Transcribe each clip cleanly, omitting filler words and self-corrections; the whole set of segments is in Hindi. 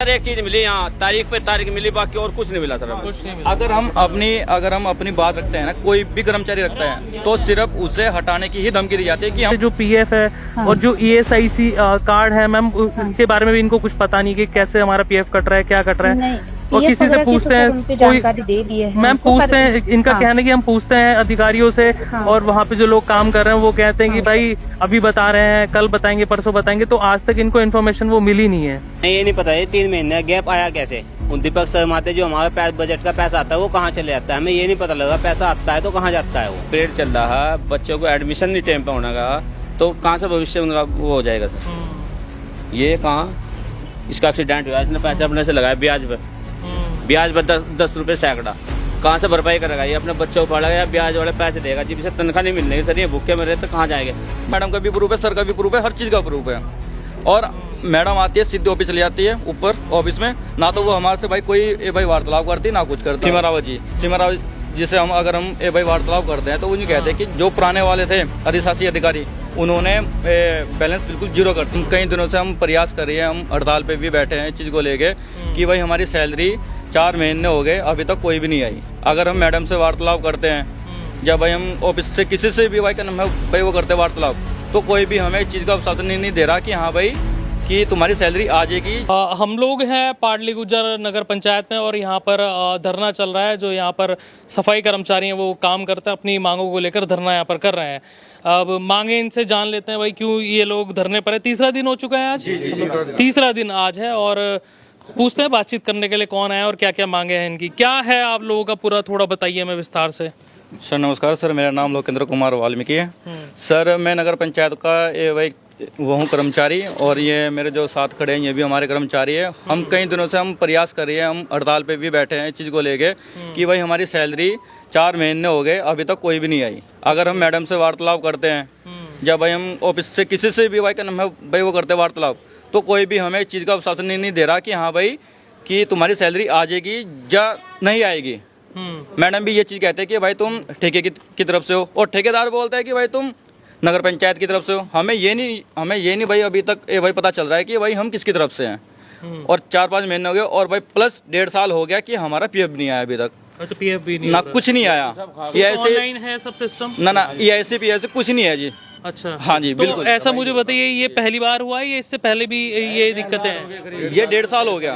सर एक चीज मिली यहाँ, तारीख पे तारीख मिली, बाकी और कुछ नहीं मिला सर हमें। कुछ नहीं मिला। अगर हम अपनी बात रखते हैं ना, कोई भी कर्मचारी रखता है तो सिर्फ उसे हटाने की ही धमकी दी जाती है कि हम जो पीएफ है और जो ईएसआईसी कार्ड है मैम, उनके बारे में भी इनको कुछ पता नहीं कि कैसे हमारा पीएफ कट रहा है, क्या कट रहा है। और किसी से पूछते हैं, जानकारी दे दी है मैम पूछते हैं, इनका कहना है कि हम पूछते हैं अधिकारियों से, और वहाँ पे जो लोग काम कर रहे हैं वो कहते हैं कि भाई अभी बता रहे हैं, कल बताएंगे, परसों बताएंगे। तो आज तक इनको इन्फॉर्मेशन वो मिली नहीं है। ये नहीं पता ये 3 महीने गैप आया कैसे। उन दीपक शर्माते जो हमारे बजट का पैसा आता है वो कहाँ चले जाता है, हमें ये नहीं पता लगा। पैसा आता है तो कहाँ जाता है वो। पीरियड चल रहा है, बच्चों को एडमिशन नहीं टाइम पे होने का, तो कहाँ से भविष्य उनका वो हो जाएगा सर। ये कहाँ इसका एक्सीडेंट हुआ, इसने पैसे अपने से लगाया ब्याज पर 10 रुपए सैकड़ा, कहाँ से भरपाई करेगा ये? अपने बच्चों को पढ़ाएगा या ब्याज वाले पैसे देगा? जब इसे तनख्वाह नहीं मिलने सर, ये भूखे में रहे तो कहाँ जाएंगे? मैडम का भी प्रूफ है, सर का भी प्रूफ है, हर चीज़ का प्रूफ है। और मैडम आती है सीधे ऑफिस चली जाती है ऊपर ऑफिस में, ना तो वो हमारे से भाई कोई भाई वार्तालाप करती ना कुछ करती। सीमा रावत जिसे हम अगर हम भाई वार्तालाप करते हैं तो वो नहीं कहते कि जो पुराने वाले थे अधिशासी अधिकारी उन्होंने बैलेंस बिल्कुल जीरो कर दिया। कई दिनों से हम प्रयास कर रहे हैं, हम हड़ताल पे भी बैठे हैं चीज़ को लेके कि भाई हमारी सैलरी 4 महीने हो गए, अभी तक कोई भी नहीं आई। अगर हम मैडम से वार्तालाप करते हैं, जब भाई हम ऑफिस से किसी से भी भाई का भाई वो करते वार्तालाप, तो कोई भी हमें इस चीज़ का आश्वासन नहीं दे रहा कि हाँ भाई कि तुम्हारी सैलरी आ जाएगी। हम लोग हैं पाटली गुज्जर नगर पंचायत में, और यहाँ पर धरना चल रहा है। जो यहाँ पर सफाई कर्मचारी हैं वो काम करते हैं, अपनी मांगों को लेकर धरना यहाँ पर कर रहे हैं। अब मांगे इनसे जान लेते हैं भाई क्यों ये लोग धरने पर है। तीसरा दिन हो चुका है आज, तीसरा दिन आज है, और पूछते हैं बातचीत करने के लिए कौन आया और क्या क्या मांगे हैं इनकी, क्या है आप लोगों का पूरा थोड़ा बताइए हमें विस्तार से। सर नमस्कार सर, मेरा नाम लोकेंद्र कुमार वाल्मीकि है। सर मैं नगर पंचायत का भाई वो हूँ कर्मचारी, और ये मेरे जो साथ खड़े हैं ये भी हमारे कर्मचारी है। हम कई दिनों से हम प्रयास कर रहे हैं, हम हड़ताल पे भी बैठे हैं चीज़ को लेके कि भाई हमारी सैलरी 4 महीने हो गए, अभी तक कोई भी नहीं आई। अगर हम मैडम से वार्तालाप करते हैं, जब भाई हम ऑफिस से किसी से भी भाई का भाई वो करते वार्तालाप, तो कोई भी हमें इस चीज़ का आश्वासन नहीं दे रहा कि हाँ भाई कि तुम्हारी सैलरी आ जाएगी या नहीं आएगी। मैडम भी ये चीज़ कहते हैं कि भाई तुम ठेके की तरफ से हो, और ठेकेदार बोलता है कि भाई तुम नगर पंचायत की तरफ से हो। हमें ये नहीं भाई अभी तक भाई पता चल रहा है कि भाई हम किसकी तरफ से हैं। और 4-5 महीने हो गए, और भाई प्लस 1.5 साल हो गया कि हमारा पीएफ नहीं आया अभी तक। अच्छा, पीएफ भी नहीं ना कुछ नहीं आया, ये ऐसे ऑनलाइन है सब सिस्टम ना ये ऐसे भी ऐसे कुछ नहीं है जी। अच्छा हाँ जी तो बिल्कुल। ऐसा मुझे बताइए, ये पहली बार हुआ है या इससे पहले भी ये दिक्कतें हैं? ये 1.5 साल हो गया,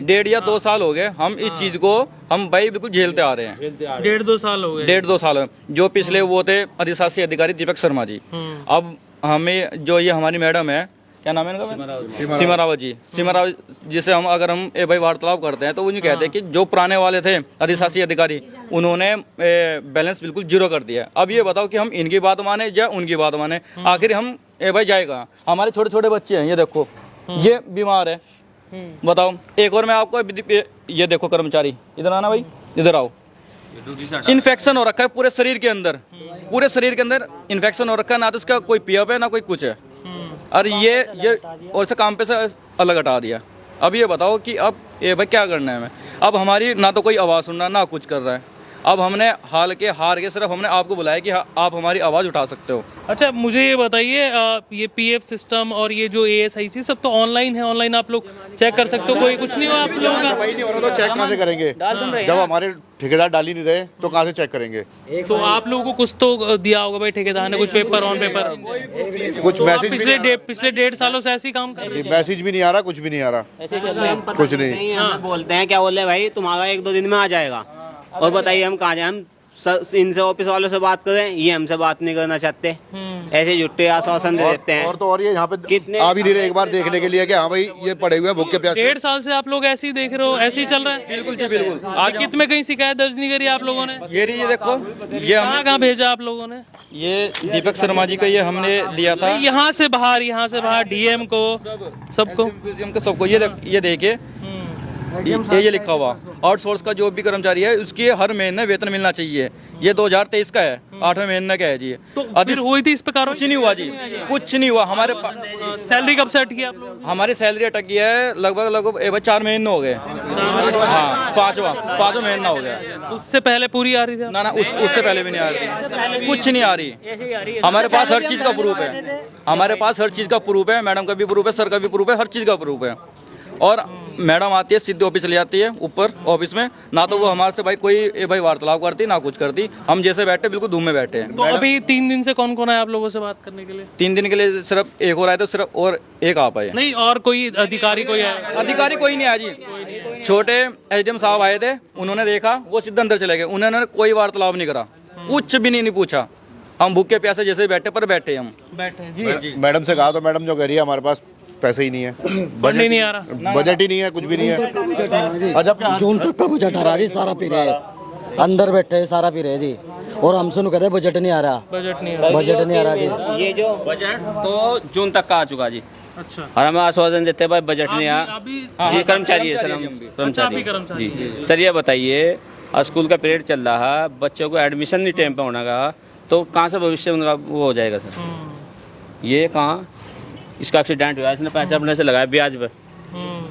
1.5 या 2 साल हो गए हम इस चीज़ को हम भाई बिल्कुल झेलते आ रहे हैं। 1.5-2 साल हो गए। 1.5-2 साल जो पिछले वो थे अधिशासी अधिकारी दीपक शर्मा जी। अब हमें जो ये हमारी मैडम है, क्या नाम है इनका? सीमा रावत जी। सीमा रावत जिसे हम अगर हम भाई वार्तालाप करते हैं तो वो नहीं कहते कि जो पुराने वाले थे अधिशासी अधिकारी उन्होंने बैलेंस बिल्कुल जीरो कर दिया। अब ये बताओ कि हम इनकी बात माने या उनकी बात माने, आखिर हम भाई जाएगा। हमारे छोटे छोटे बच्चे हैं, ये देखो ये बीमार है, बताओ। एक और मैं आपको ये देखो कर्मचारी, इधर आना भाई, इधर आओ। इन्फेक्शन हो रखा है पूरे शरीर के अंदर, पूरे शरीर के अंदर इन्फेक्शन हो रखा है, ना तो इसका कोई पीएफ है ना कोई कुछ है। और ये और से काम पे से अलग हटा दिया। अब ये बताओ कि अब ये भाई क्या करना है हमें? अब हमारी ना तो कोई आवाज़ सुन रहा ना कुछ कर रहा है। अब हमने हार के सिर्फ हमने आपको बुलाया कि आप हमारी आवाज़ उठा सकते हो। अच्छा मुझे ये बताइए, ये पीएफ सिस्टम और ये जो एएसआईसी सब तो ऑनलाइन है, ऑनलाइन आप लोग चेक कर सकते हो, कोई कुछ नहीं हुआ आप लोगों का? वही नहीं हो रहा तो चेक कहाँ से करेंगे? जब हमारे ठेकेदार डाल ही नहीं रहे तो कहाँ से चेक करेंगे? तो आप लोगों को कुछ तो दिया होगा भाई ठेकेदार ने, कुछ पेपर ऑन पेपर, कुछ तो आप मैसेज पिछले 1.5 सालों से ऐसे ही काम कर रहे हैं? मैसेज भी नहीं आ रहा, कुछ भी नहीं आ रहा, कुछ नहीं। हमें बोलते हैं क्या बोले भाई तुम्हारा 1-2 दिन में आ जाएगा, और बताइए हम कहाँ जाए? हम इनसे ऑफिस वालों से बात करें, ये हमसे बात नहीं करना चाहते, ऐसे झूठे आश्वासन दे देते हैं। और तो और ये यहाँ पे कितने आ भी नहीं रहे एक बार देखने के लिए कि हाँ भाई ये पड़े हुए हैं भूखे प्यासे। 1.5 साल से आप लोग ऐसे ही देख रहे हो, ऐसे ही चल रहा है? बिल्कुल जी बिल्कुल। आज कित में कहीं शिकायत दर्ज नहीं करी आप लोगों ने? ये देखो, ये कहाँ भेजा आप लोगों ने? ये दीपक शर्मा जी का ये हमने दिया था, यहाँ से बाहर डीएम को, सबको। ये देखिए ये लिखा हुआ आउटसोर्स का जो भी कर्मचारी है उसकी हर महीने वेतन मिलना चाहिए। ये 2023 का है, 8वें महीने का है जी। तो फिर हुई थी इस पर कार्रवाई? कुछ नहीं हुआ जी, कुछ नहीं हुआ। हमारे सैलरी कब सेट की आप लोग? हमारी सैलरी अटक गई है लगभग 4 महीने हो गए। हाँ, पाँचवा महीना हो गया। उससे पहले पूरी आ रही थी? ना उससे पहले भी नहीं आ रही, कुछ नहीं आ रही। हमारे पास हर चीज़ का प्रूफ है, हमारे पास हर चीज़ का प्रूफ है। मैडम का भी प्रूफ है, सर का भी प्रूफ है, हर चीज़ का प्रूफ है। और मैडम आती है सीधे ऑफिस ले जाती है ऊपर ऑफिस में, ना तो वो हमारे से भाई कोई भाई वार्तालाप करती ना कुछ करती। हम जैसे बैठे बिल्कुल धूम में बैठे हैं। तो अभी 3 दिन से कौन कौन है आप लोगों से बात करने के लिए? 3 दिन के लिए सिर्फ एक और आए थे, सिर्फ और एक आप आए। नहीं, और कोई अधिकारी कोई आया? अधिकारी कोई नहीं आया जी। छोटे एसडीएम साहब आए थे, उन्होंने देखा, वो सीधे अंदर चले गए। उन्होंने कोई वार्तालाप नहीं करा, कुछ भी नहीं पूछा। हम भूखे प्यासे जैसे बैठे पर बैठे हम बैठे जी। मैडम से कहा तो मैडम जो कह रही है हमारे पास पैसे ही नहीं है, फंड ही नहीं आ रहा, बजट ही नहीं है, कुछ भी नहीं है। और जब जून तक का बजट आ रहा जी, सारा पी रहे हैं, अंदर बैठे हैं, सारा पी रहे हैं जी। और हमसे कहते हैं बजट नहीं आ रहा, बजट नहीं आ रहा। बजट नहीं आ रहा जी। ये जो बजट तो जून तक का आ चुका जी, अच्छा, और हमें आश्वासन देते हैं भाई बजट नहीं आया। अभी जी कर्मचारी है सर, हम अच्छा, अभी कर्मचारी जी। सर ये बताइए, स्कूल का पीरियड चल रहा है, बच्चों को एडमिशन नहीं टाइम पे होने का, तो कहाँ से भविष्य उनका वो हो जाएगा सर? ये कहाँ, इसका एक्सीडेंट हुआ, इसने पैसे अपने से लगाया ब्याज पर,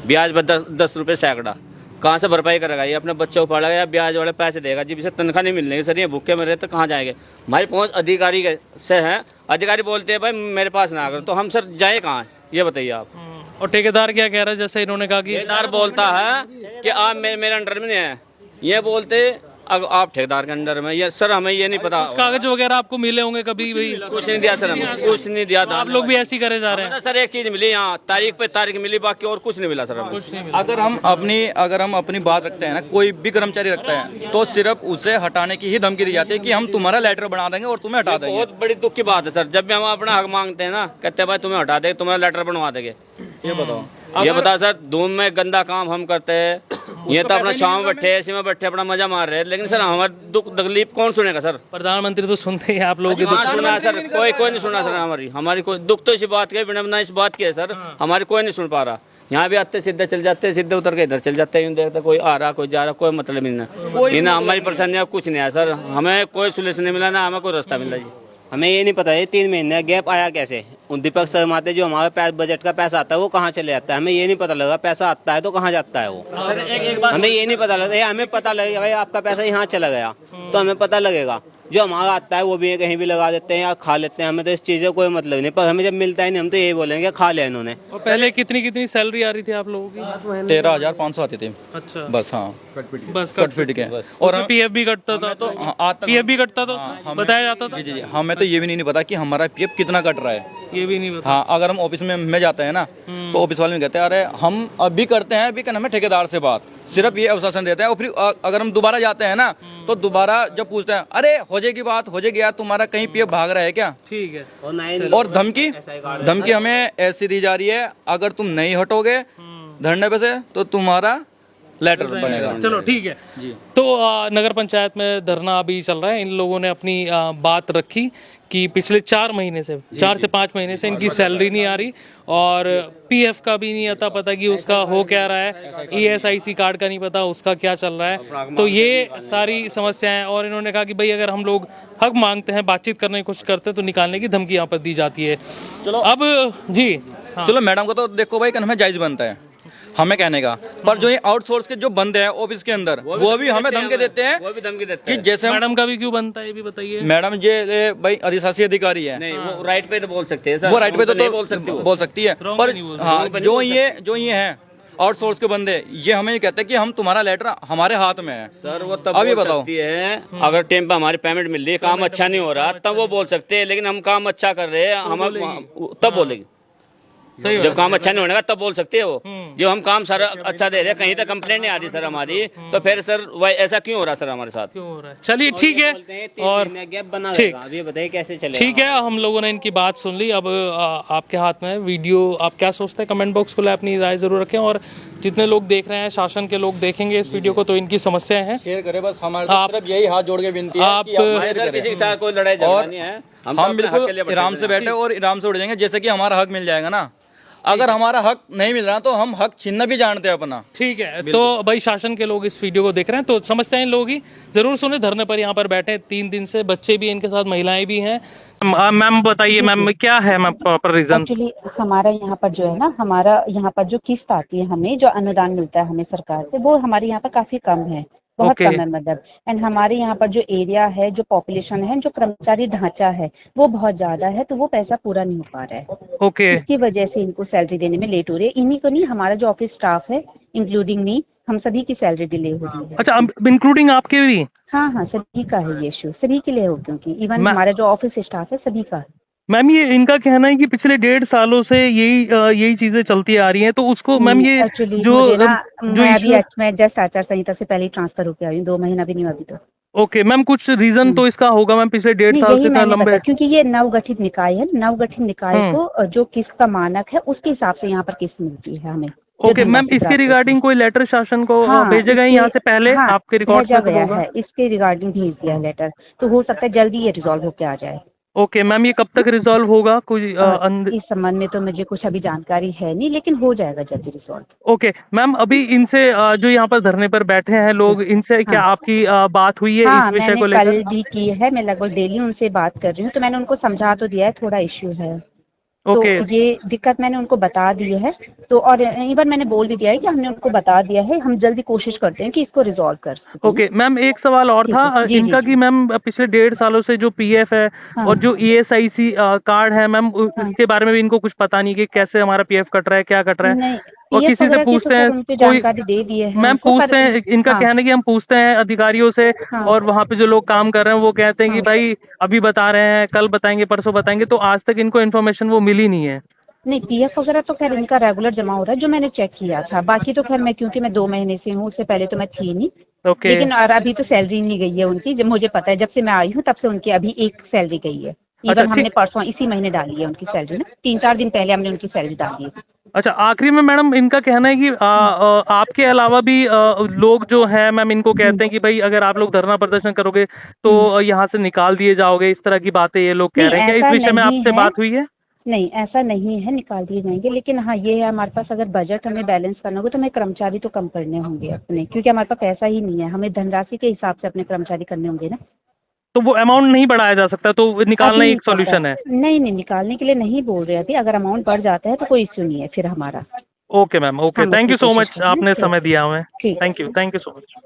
ब्याज पर 10 रुपये सैकड़ा, कहाँ से भरपाई करेगा? ये अपने बच्चों को पढ़ाएगा या ब्याज वाले पैसे देगा? जब इसे तनख्वाह नहीं मिलने की सर, ये भूखे में रहे तो कहाँ जाएंगे? हमारी पहुँच अधिकारी से है, अधिकारी बोलते हैं भाई मेरे पास ना आकर, तो हम सर जाए कहाँ, ये बताइए आप। और ठेकेदार क्या कह रहा है? जैसे इन्होंने कहा कि ठेकेदार बोलता है कि आप मेरे अंडर में नहीं है, ये बोलते अब आप ठेकेदार के अंडर में। ये सर हमें ये नहीं पता, कागज वगैरह आपको मिले होंगे कभी भी? कुछ नहीं दिया सर, हमें कुछ नहीं दिया था। आप लोग भी ऐसे ही करे जा रहे हैं? सर एक चीज मिली यहाँ, तारीख पे तारीख मिली, बाकी और कुछ नहीं मिला सर हमें। कुछ नहीं मिला। अगर हम अपनी बात रखते हैं ना, कोई भी कर्मचारी रखता है, तो सिर्फ उसे हटाने की ही धमकी दी जाती है कि हम तुम्हारा लेटर बना देंगे और तुम्हें हटा देंगे। बहुत बड़ी दुख की बात है सर, जब भी हम अपना हक मांगते हैं ना, कहते हैं भाई तुम्हें हटा देंगे, तुम्हारा लेटर बनवा देंगे। ये बताओ सर, धूम में गंदा काम हम करते हैं, ये तो अपना शाम बैठे ऐसे में बैठे अपना मजा मार रहे हैं, लेकिन सर हमारी दुख तकलीफ कौन सुनेगा सर? प्रधानमंत्री तो सुनते हैं आप लोगों की हाँ सुना है सर, कोई नहीं सुना सर। हमारी कोई दुख तो इसी बात के बिना इस बात की है सर, हमारी कोई नहीं सुन पा रहा। यहाँ भी आते सीधे चल जाते हैं, सीधे उतर के इधर चल जाते हैं, देखते कोई आ रहा कोई जा रहा, कोई मतलब ही नहीं। ना हमारी परेशानियाँ कुछ नहीं है सर, हमें कोई सोल्यूशन नहीं मिला, ना हमें कोई रास्ता मिला जी। हमें ये नहीं पता ये 3 महीने गैप आया कैसे। उन दीपक शर्मा आते जो हमारे बजट का पैसा आता है वो कहाँ चले जाता है, हमें ये नहीं पता लगा। पैसा आता है तो कहाँ जाता है वो, हमें ये नहीं पता लगा। हमें पता लगेगा भाई आपका पैसा यहाँ चला गया तो हमें पता लगेगा। जो हमारा आता है वो भी कहीं भी लगा देते हैं या खा लेते हैं, हमें तो इस चीज़ का कोई मतलब नहीं। पर हमें जब मिलता है नहीं, हम तो यही बोलेंगे खा लिया इन्होंने। और पहले कितनी सैलरी आ रही थी आप लोगों की? 13,500 आती थी अच्छा, बस। हाँ, बस कट फिट के। और पीएफ भी कटता था, तो पीएफ भी कटता था उसमें? बताया जाता था? जी, हमें तो ये भी नहीं पता कि हमारा पीएफ कितना कट रहा है, ये भी नहीं पता। हाँ, अगर हम ऑफिस में जाते हैं ना, तो ऑफिस वाले में कहते हैं अरे हम अभी करते हैं, अभी करना है ठेकेदार से बात, सिर्फ ये आश्वासन देते हैं। और फिर अगर हम दोबारा जाते हैं ना, तो दोबारा जब पूछते हैं अरे हो जाएगी बात, हो जाएगी यार, तुम्हारा कहीं पीएफ भाग रहा है क्या? ठीक है। और धमकी हमें ऐसी दी जा रही है, अगर तुम नहीं हटोगे धरने पे से तो तुम्हारा लेटर बनेगा। चलो ठीक है जी। तो नगर पंचायत में धरना अभी चल रहा है। इन लोगों ने अपनी बात रखी कि पिछले 4 महीने से 4 से 5 महीने से इनकी सैलरी नहीं आ रही और पीएफ का भी नहीं आता पता कि उसका हो क्या रहा है, ईएसआईसी कार्ड का नहीं पता उसका क्या चल रहा है। तो ये सारी समस्याएं, और इन्होंने कहा कि भाई अगर हम लोग हक मांगते हैं, बातचीत करने की कोशिश करते हैं, तो निकालने की धमकी यहाँ पर दी जाती है। चलो अब जी, हाँ। चलो मैडम को तो देखो भाई हमें जायज बनता है हमें कहने का, पर जो ये आउटसोर्स के जो बंदे हैं ऑफिस के अंदर वो भी हमें धमकी देते हैं, वो भी धमकी देते कि हैं। जैसे मैडम का भी क्यों बनता है ये भी बताइए। मैडम ये भाई अधिशासी अधिकारी है, नहीं वो राइट पे तो बोल सकते हैं सर, वो राइट पे तो नहीं बोल सकती, बोल सकती है, पर हाँ जो ये हैं आउटसोर्स के बंदे, ये हमें ये कहते हैं कि हम तुम्हारा लेटर हमारे हाथ में है। सर वो तब अभी बोल बताओ। सकती है अगर टाइम पे हमारी पेमेंट मिल रही है, काम अच्छा नहीं हो रहा, तब वो बोल सकते हैं। लेकिन हम काम अच्छा कर रहे हैं, हम तब बोलेगी। जब काम अच्छा नहीं होने का तब बोल सकते हैं वो। जब हम काम सारा अच्छा दे रहे हैं, कहीं तक कंप्लेंट नहीं आती सर हमारी, तो फिर सर वही ऐसा क्यों हो रहा सर हमारे साथ? क्यों हो रहा है? चलिए ठीक है, और गैप बना ठीक। अब ये बताइए कैसे चलेगा। ठीक है, हम लोगों ने इनकी बात सुन ली। अब आपके हाथ में है वीडियो, आप क्या सोचते हैं कमेंट बॉक्स खोले, अपनी राय जरूर रखें। और जितने लोग देख रहे हैं, शासन के लोग देखेंगे इस वीडियो को, तो इनकी समस्याएं हैं, शेयर करें बस। हमारे सिर्फ यही हाथ जोड़ के विनती है कि हमारे सर किसी के साथ कोई लड़ाई झगड़ा नहीं है, हम बिल्कुल आराम से बैठे और आराम से उड़ जाएंगे, जैसे कि हमारा हक मिल जाएगा ना। अगर हमारा हक नहीं मिल रहा तो हम हक छीनना भी जानते हैं अपना। ठीक है, तो भाई शासन के लोग इस वीडियो को देख रहे हैं, तो समस्याएं इन लोगों की जरूर सुने। धरने पर यहाँ पर बैठे 3 दिन से, बच्चे भी इनके साथ, महिलाएं भी हैं। मैम बताइए मैम, क्या है मैम प्रॉपर रीजन? एक्चुअली हमारा यहाँ पर जो है ना, हमारा यहाँ पर जो किस्त आती है, हमें जो अनुदान मिलता है हमें सरकार से, वो हमारे यहाँ पर काफी कम है। बहुत Okay. कम है मतलब। एंड हमारे यहाँ पर जो एरिया है, जो पॉपुलेशन है, जो कर्मचारी ढांचा है वो बहुत ज्यादा है, तो वो पैसा पूरा नहीं हो पा रहा है। ओके इसकी वजह से इनको सैलरी देने में लेट हो रही है। इन्हीं को नहीं, हमारा जो ऑफिस स्टाफ है इंक्लूडिंग मी, हम सभी की सैलरी डिले हो रही है। अच्छा, इंक्लूडिंग आपके भी? हाँ, सभी का है ये इशू, सभी के लिए हो, क्योंकि इवन मैं- हमारा जो ऑफिस स्टाफ है सभी का। मैम ये इनका कहना है कि पिछले 1.5 सालों से यही चीजें चलती आ रही हैं, तो उसको मैम ये एक्चुअली जो मुझे ना, जो मैं अभी issue- मैं जस्ट आचार संहिता से पहले ही ट्रांसफर होकर आई हूँ, 2 महीना भी नहीं हुआ अभी तो। ओके मैम, कुछ रीजन तो इसका होगा मैम, पिछले 1.5 नहीं, साल यही से इतना मैंने लंबे। बताया, क्योंकि ये नवगठित निकाय है। नवगठित निकाय हम्म। को जो किस्त का मानक है उसके हिसाब से यहाँ पर किस्त मिलती है हमें। जो ओके मैम, धनराशि इसके प्राप्त होती है। रिगार्डिंग कोई लेटर शासन को हाँ, भेजे गए इसके- यहाँ से पहले? हाँ, आपके रिकॉर्ड भेजा में गया होगा? है, इसके रिगार्डिंग भेज दिया है लेटर, तो हो सकता है जल्दी ये रिजॉल्व होके आ जाए। ओके मैम, ये कब तक रिजॉल्व होगा? कोई इस संबंध में तो मुझे कुछ अभी जानकारी है नहीं, लेकिन हो जाएगा जल्दी रिजॉल्व। ओके मैम, अभी इनसे जो यहाँ पर धरने पर बैठे हैं लोग, इनसे क्या आपकी बात हुई है हाँ, इस विषय मैंने को कल लेकर? भी की है, मैं लगभग डेली उनसे बात कर रही हूँ, तो मैंने उनको समझा तो दिया है थोड़ा इश्यू है, ओके तो ये दिक्कत मैंने उनको बता दी है। तो और इवन मैंने बोल भी दिया है कि हमने उनको बता दिया है, हम जल्दी कोशिश करते हैं कि इसको रिजॉल्व कर सकें। ओके मैम, एक सवाल और ठीक था है, जी, इनका जी, कि मैम पिछले 1.5 सालों से जो पीएफ है हाँ। और जो ईएसआईसी कार्ड है मैम, उसके बारे में भी इनको कुछ पता नहीं कि कैसे हमारा पीएफ कट रहा है, क्या कट रहा है। नहीं, और PF किसी से वगैरह की पूछते तो हैं सर उनकी कोई, जानकारी दे दी है मैम हमको, पूछते हैं, इनका हाँ। कहना है कि हम पूछते हैं अधिकारियों से, हाँ। और वहाँ पे जो लोग काम कर रहे हैं वो कहते हैं कि हाँ। भाई अभी बता रहे हैं, कल बताएंगे, परसों बताएंगे, तो आज तक इनको इन्फॉर्मेशन वो मिली नहीं है। नहीं, PF वगैरह तो खैर इनका रेगुलर जमा हो रहा है, जो मैंने चेक किया था। बाकी तो खैर मैं, क्योंकि मैं 2 महीने से हूँ, उससे पहले तो मैं थी नहीं। ओके लेकिन और अभी तो सैलरी नहीं गई है उनकी, जब मुझे पता है, जब से मैं आई हूँ तब से उनकी अभी एक सैलरी गई है। अच्छा, इवन हमने ठीक। परसों इसी महीने डाली है उनकी सैलरी ना, 3-4 दिन पहले हमने उनकी सैलरी डाली है। अच्छा, आखिरी में मैडम इनका कहना है कि आपके अलावा भी लोग जो हैं मैम, इनको कहते हैं कि भाई अगर आप लोग धरना प्रदर्शन करोगे तो यहाँ से निकाल दिए जाओगे, इस तरह की बातें ये लोग कह नहीं, रहे हैं। क्या ऐसा इस विषय में नहीं आपसे है। बात हुई है? नहीं, ऐसा नहीं है, निकाल दिए जाएंगे, लेकिन हाँ ये है, हमारे पास अगर बजट हमें बैलेंस करना होगा तो हमें कर्मचारी तो कम करने होंगे अपने, क्योंकि हमारे पास पैसा ही नहीं है, हमें धनराशि के हिसाब से अपने कर्मचारी करने होंगे ना। तो वो अमाउंट नहीं बढ़ाया जा सकता, तो निकालना ही अभी एक सॉल्यूशन है? नहीं, निकालने के लिए नहीं बोल रहे अभी, अगर अमाउंट बढ़ जाता है तो कोई इश्यू नहीं है फिर हमारा। ओके मैम, ओके, हम थैंक यू उसकी सो कोशिश मच, करेंगे। आपने ठीक। समय दिया हमें। ठीक। Thank you so much.